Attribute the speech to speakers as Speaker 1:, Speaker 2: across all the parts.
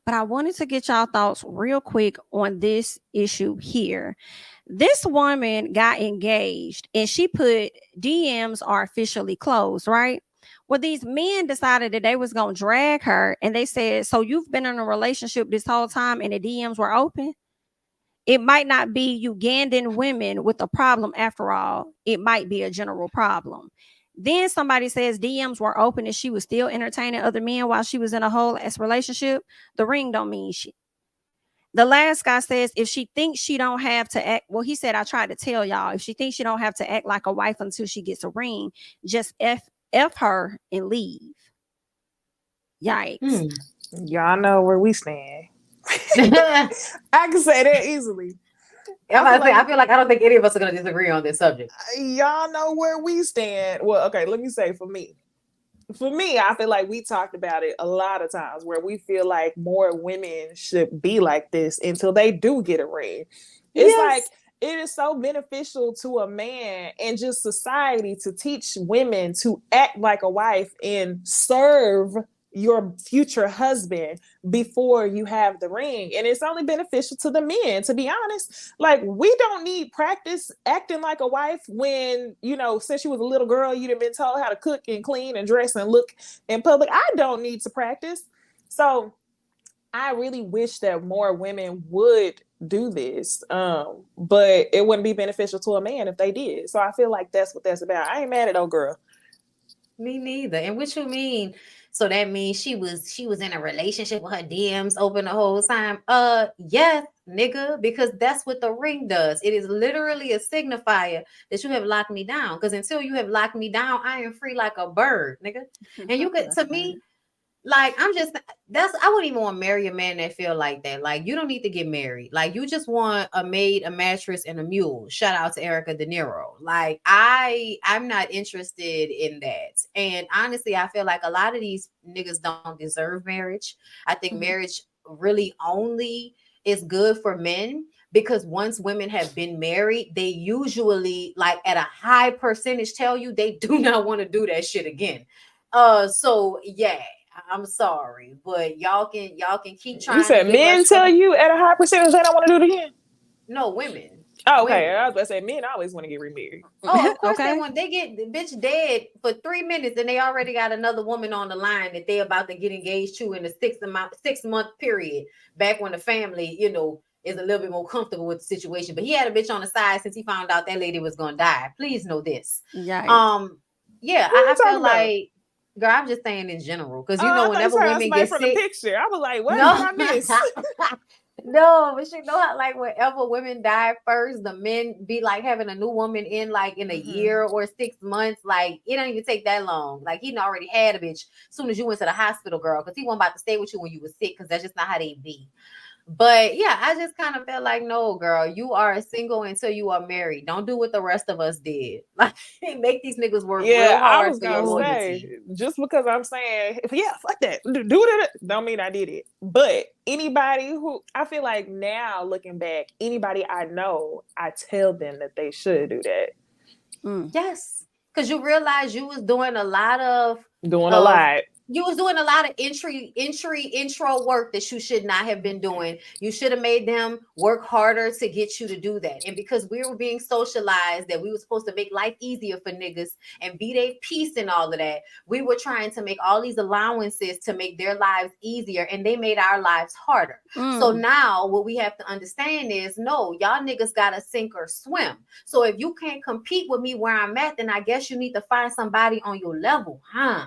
Speaker 1: but I wanted to get y'all thoughts real quick on this issue here. This woman got engaged and she put DMs are officially closed, right? Well, these men decided that they was going to drag her and they said, so you've been in a relationship this whole time and the DMs were open? It might not be Ugandan women with a problem after all. It might be a general problem. Then somebody says DMs were open and she was still entertaining other men while she was in a whole ass relationship. The ring don't mean shit. The last guy says if she thinks she don't have to act, well, he said, I tried to tell y'all, if she thinks she don't have to act like a wife until she gets a ring, just F her and leave. Yikes.
Speaker 2: Y'all know where we stand. I can say that easily.
Speaker 3: I feel like I don't think any of us are going to disagree on this subject.
Speaker 2: Y'all know where we stand. Well, okay, let me say for me, I feel like we talked about it a lot of times where we feel like more women should be like this until they do get a ring. It's like it is so beneficial to a man and just society to teach women to act like a wife and serve your future husband before you have the ring. And it's only beneficial to the men, to be honest. Like, we don't need practice acting like a wife when, you know, since you was a little girl, you'd have been told how to cook and clean and dress and look in public. I don't need to practice. So I really wish that more women would do this. But it wouldn't be beneficial to a man if they did. So I feel like that's what that's about. I ain't mad at old girl.
Speaker 3: Me neither. And what you mean? So that means she was in a relationship with her DMs open the whole time. Yes, nigga, because that's what the ring does. It is literally a signifier that you have locked me down. Because until you have locked me down, I am free like a bird, nigga. And you could, to me, like, I wouldn't even want to marry a man that feel like that. Like, you don't need to get married. Like, you just want a maid, a mattress, and a mule. Shout out to Erica De Niro. Like, I'm not interested in that. And honestly, I feel like a lot of these niggas don't deserve marriage. I think marriage really only is good for men because once women have been married, they usually, like, at a high percentage tell you they do not want to do that shit again. So yeah. I'm sorry, but y'all can keep trying.
Speaker 2: You said men tell you at a high percentage they don't want to do it again?
Speaker 3: No, women.
Speaker 2: Oh, okay. Women. I was about to say men always want to get remarried.
Speaker 3: Oh, of course they want. They get the bitch dead for 3 minutes and they already got another woman on the line that they about to get engaged to in a 6-month period. Back when the family, you know, is a little bit more comfortable with the situation. But he had a bitch on the side since he found out that lady was gonna die. Please know this.
Speaker 1: Yeah.
Speaker 3: Yeah, I feel like. Girl, I'm just saying in general, because you know whenever women get
Speaker 2: from
Speaker 3: sick,
Speaker 2: the picture, I was like, what did I miss?
Speaker 3: No, but you know how like whenever women die first, the men be like having a new woman in like in a year or 6 months. Like it don't even take that long. Like he already had a bitch as soon as you went to the hospital, girl, because he wasn't about to stay with you when you were sick, because that's just not how they be. But yeah, I just kind of felt like, no, girl, you are single until you are married. Don't do what the rest of us did. Like, make these niggas work real hard.
Speaker 2: I was gonna say, just because I'm saying, fuck that, do it, don't mean I did it. But anybody who, I feel like now looking back, anybody I know, I tell them that they should do that.
Speaker 3: Yes, because you realize you was doing a lot. You was doing a lot of intro work that you should not have been doing. You should have made them work harder to get you to do that. And because we were being socialized that we were supposed to make life easier for niggas and be their peace and all of that, we were trying to make all these allowances to make their lives easier, and they made our lives harder. So now what we have to understand is, no, y'all niggas gotta sink or swim. So if you can't compete with me where I'm at, then I guess you need to find somebody on your level, huh?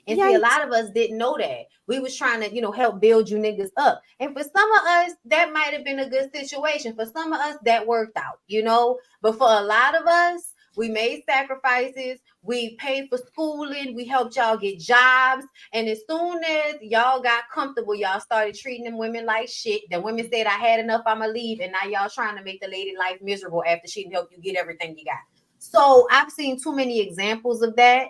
Speaker 3: And see, a lot of us didn't know that. We was trying to, you know, help build you niggas up. And for some of us, that might have been a good situation. For some of us, that worked out, you know. But for a lot of us, we made sacrifices. We paid for schooling. We helped y'all get jobs. And as soon as y'all got comfortable, y'all started treating them women like shit. The women said, I had enough, I'ma leave. And now y'all trying to make the lady life miserable after she helped you get everything you got. So I've seen too many examples of that.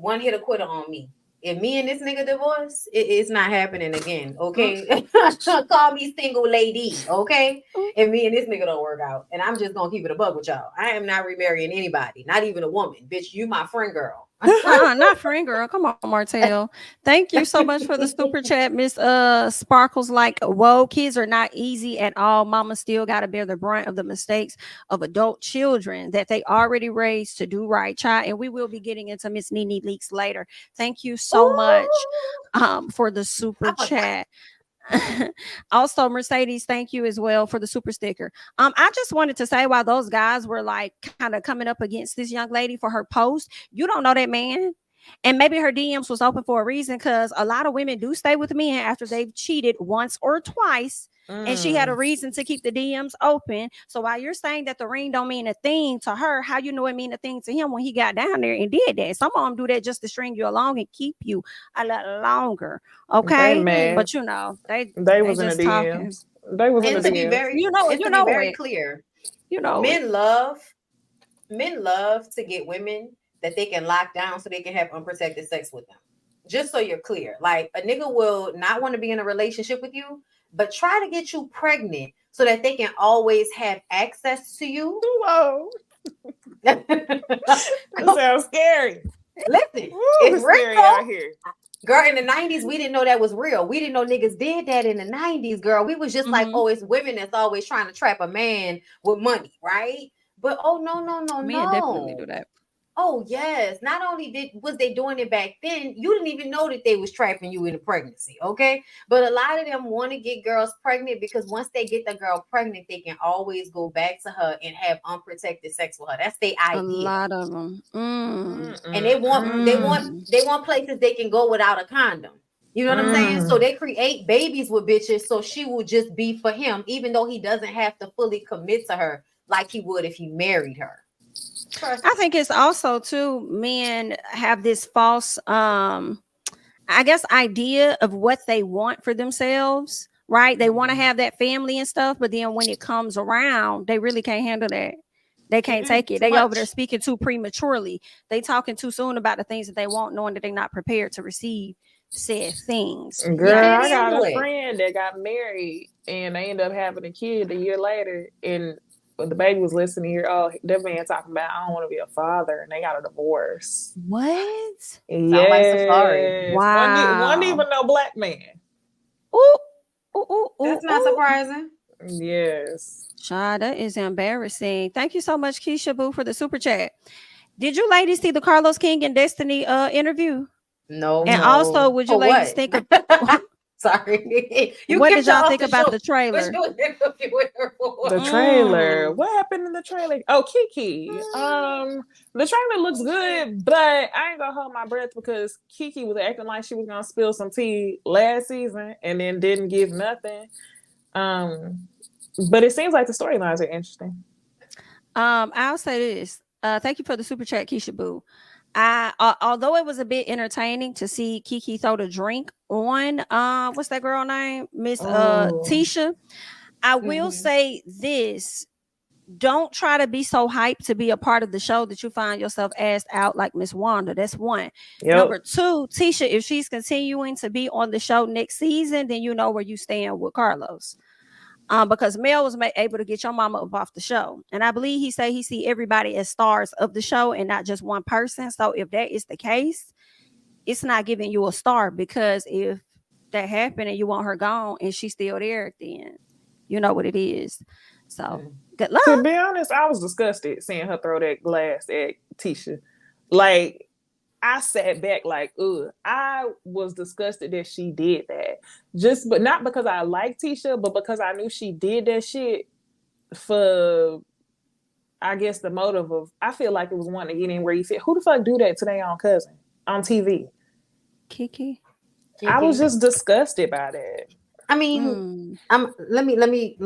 Speaker 3: One hit a quitter on me. If me and this nigga divorce, it's not happening again. Okay. Call me single lady. Okay. If me and this nigga don't work out. And I'm just gonna keep it a bug with y'all. I am not remarrying anybody, not even a woman. Bitch, you my friend girl.
Speaker 1: Not friend girl. Come on, Martell. Thank you so much for the super chat, Miss Sparkles. Like, whoa, kids are not easy at all. Mama still got to bear the brunt of the mistakes of adult children that they already raised to do right, child. And we will be getting into Miss Nene Leaks later. Thank you so much for the super chat. Also, Mercedes, thank you as well for the super sticker. I just wanted to say, while those guys were like kind of coming up against this young lady for her post, you don't know that man. And maybe her DMs was open for a reason, because a lot of women do stay with men after they've cheated once or twice. And she had a reason to keep the DMs open. So while you're saying that the ring don't mean a thing to her, how you know it mean a thing to him when he got down there and did that? Some of them do that just to string you along and keep you a lot longer. Okay, but you know they
Speaker 2: was
Speaker 1: just
Speaker 2: in the
Speaker 1: talking.
Speaker 2: DMs. They was in the
Speaker 3: To be
Speaker 2: DMs.
Speaker 3: very,
Speaker 1: you know
Speaker 3: very clear.
Speaker 1: You know,
Speaker 3: men love to get women that they can lock down so they can have unprotected sex with them. Just so you're clear, like a nigga will not want to be in a relationship with you, but try to get you pregnant so that they can always have access to you.
Speaker 2: Whoa. That sounds scary.
Speaker 3: Listen, it's scary out here. Girl, in the 90s, we didn't know that was real. We didn't know niggas did that in the 90s, girl. We was just like, oh, it's women that's always trying to trap a man with money, right? But no.
Speaker 1: Men definitely do that.
Speaker 3: Oh yes, not only was they doing it back then, you didn't even know that they was trapping you in a pregnancy, okay? But a lot of them want to get girls pregnant because once they get the girl pregnant, they can always go back to her and have unprotected sex with her. That's their idea.
Speaker 1: A lot of them,
Speaker 3: and they want places they can go without a condom. You know what I'm saying? So they create babies with bitches, so she will just be for him, even though he doesn't have to fully commit to her like he would if he married her.
Speaker 1: I think it's also too, men have this false I guess idea of what they want for themselves, right? They want to have that family and stuff, but then when it comes around, they really can't handle that. They can't take it. They over there speaking too prematurely. They talking too soon about the things that they want, knowing that they're not prepared to receive said things.
Speaker 2: Girl, I got a friend that got married and they ended up having a kid a year later, and the baby was listening here. Oh, that man talking about, I don't want to be a father, and they got a divorce.
Speaker 1: What?
Speaker 2: Yeah.
Speaker 1: Wow.
Speaker 2: One even no black man.
Speaker 3: That's not surprising.
Speaker 2: Yes.
Speaker 1: Child, that is embarrassing. Thank you so much, Keisha Boo, for the super chat. Did you ladies see the Carlos King and Destiny interview?
Speaker 3: No.
Speaker 1: And also, would you ladies think of
Speaker 3: Sorry.
Speaker 1: What did y'all think about the trailer?
Speaker 2: The trailer. What happened in the trailer? Oh, Kiki. The trailer looks good, but I ain't gonna hold my breath because Kiki was acting like she was gonna spill some tea last season and then didn't give nothing. But it seems like the storylines are interesting.
Speaker 1: I'll say this. Thank you for the super chat, Keisha Boo. Although it was a bit entertaining to see Kiki throw the drink on what's that girl name? Miss Tisha. I will say this. Don't try to be so hyped to be a part of the show that you find yourself asked out like Miss Wanda. That's one. Number two, Tisha, if she's continuing to be on the show next season, then you know where you stand with Carlos. Because Mel was able to get your mama up off the show. And I believe he said he see everybody as stars of the show and not just one person. So if that is the case, it's not giving you a star, because if that happened and you want her gone and she's still there, then you know what it is. So good luck.
Speaker 2: To be honest, I was disgusted seeing her throw that glass at Tisha. Like, I sat back like, ugh. I was disgusted that she did that. But not because I like Tisha, but because I knew she did that shit for, I guess, the motive of, I feel like it was wanting to get in where you said, who the fuck do that to their own cousin on TV?
Speaker 1: Kiki.
Speaker 2: I was just disgusted by that.
Speaker 3: I mean, let me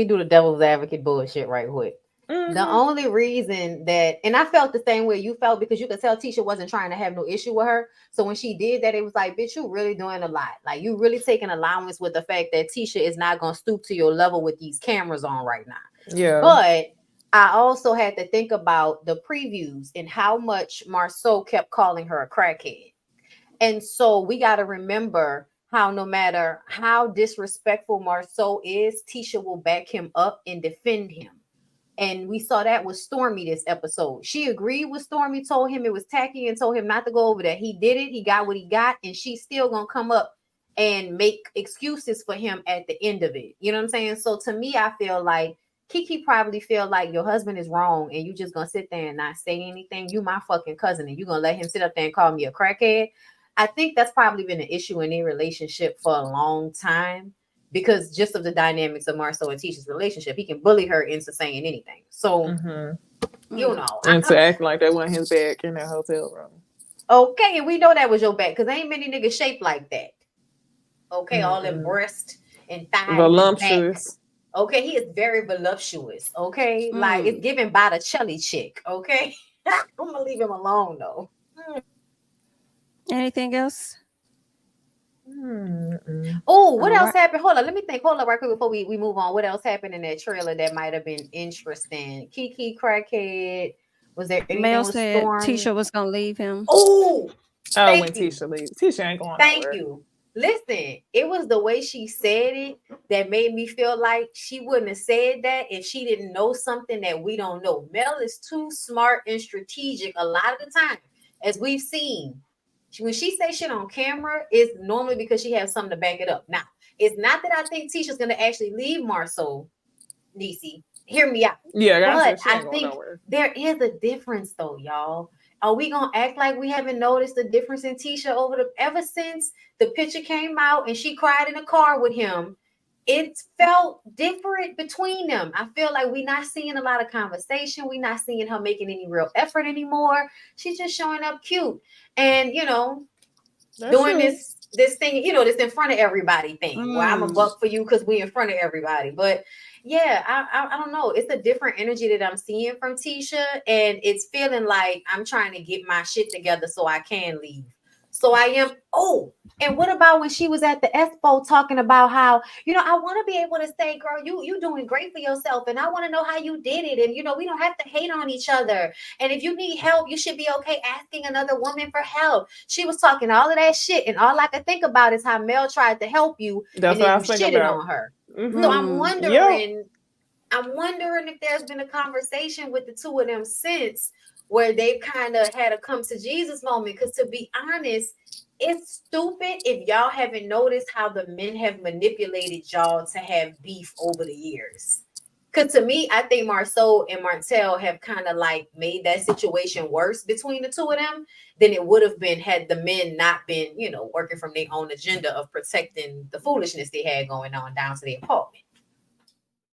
Speaker 3: do the devil's advocate bullshit right quick. The only reason that, and I felt the same way you felt, because you could tell Tisha wasn't trying to have no issue with her. So when she did that, it was like, bitch, you really doing a lot. Like, you really taking allowance with the fact that Tisha is not going to stoop to your level with these cameras on right now.
Speaker 2: Yeah.
Speaker 3: But I also had to think about the previews and how much Marceau kept calling her a crackhead. And so we got to remember how no matter how disrespectful Marceau is, Tisha will back him up and defend him. And we saw that with Stormy this episode. She agreed with Stormy, told him it was tacky, and told him not to go over there. He did it. He got what he got, and she's still gonna come up and make excuses for him at the end of it. You know what I'm saying? So to me, I feel like Kiki probably feel like your husband is wrong, and you just gonna sit there and not say anything. You my fucking cousin, and you gonna let him sit up there and call me a crackhead. I think that's probably been an issue in their relationship for a long time. Because just of the dynamics of Marceau and Tisha's relationship, he can bully her into saying anything. So, you know.
Speaker 2: And to act like that wasn't his back in that hotel room.
Speaker 3: Okay, and we know that was your back, because ain't many niggas shaped like that. Okay, all in breast and thigh.
Speaker 2: Voluptuous.
Speaker 3: Okay, he is very voluptuous. Okay, like it's given by the Chelly chick. Okay, I'm gonna leave him alone though.
Speaker 1: Anything else?
Speaker 3: Oh, what else happened? Hold on, let me think. Hold up right quick before we move on. What else happened in that trailer that might have been interesting? Kiki crackhead. Was there anything?
Speaker 1: Mel said Tisha was gonna leave him.
Speaker 3: Oh,
Speaker 2: when Tisha leaves. Tisha ain't going nowhere.
Speaker 3: Thank you. Listen, it was the way she said it that made me feel like she wouldn't have said that if she didn't know something that we don't know. Mel is too smart and strategic a lot of the time, as we've seen. When she says shit on camera, it's normally because she has something to back it up. Now, it's not that I think Tisha's going to actually leave Marceau, Niecy. Hear me out.
Speaker 2: Yeah,
Speaker 3: but I think there is a difference, though, y'all. Are we going to act like we haven't noticed the difference in Tisha ever since the picture came out and she cried in the car with him? It felt different between them. I feel like we're not seeing a lot of conversation. We're not seeing her making any real effort anymore. She's just showing up cute and, you know, doing this thing, you know, this in front of everybody thing. Well, I'm a buck for you because we in front of everybody. But yeah, I don't know. It's a different energy that I'm seeing from Tisha, and it's feeling like I'm trying to get my shit together so I can leave. So I am. Oh, and what about when she was at the expo talking about how, you know, I want to be able to say, girl, you doing great for yourself, and I want to know how you did it, and you know, we don't have to hate on each other, and if you need help, you should be okay asking another woman for help. She was talking all of that shit, and all I could think about is how Mel tried to help you,
Speaker 2: That's
Speaker 3: and then
Speaker 2: what
Speaker 3: you shitted on her. So I'm wondering if there's been a conversation with the two of them since, where they've kind of had a come to Jesus moment. Because to be honest, it's stupid if y'all haven't noticed how the men have manipulated y'all to have beef over the years. Because to me, I think Marceau and Martell have kind of like made that situation worse between the two of them than it would have been had the men not been, you know, working from their own agenda of protecting the foolishness they had going on down to the apartment.